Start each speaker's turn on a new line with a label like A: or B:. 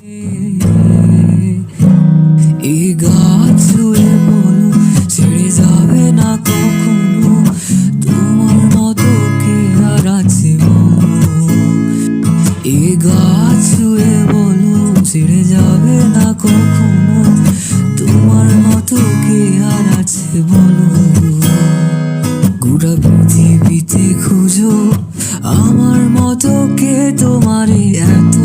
A: এই গাছ ছুঁয়ে বলো ছেড়ে যাবে না কখনো, তোমার মতো কে আর আছে বলো। এই গাছ ছুঁয়ে বলো ছেড়ে যাবে না কখনো, তোমার মতো কে আর আছে বলো। গোটা পৃথিবীতে খুঁজো আমার মতো কে তোমারে এত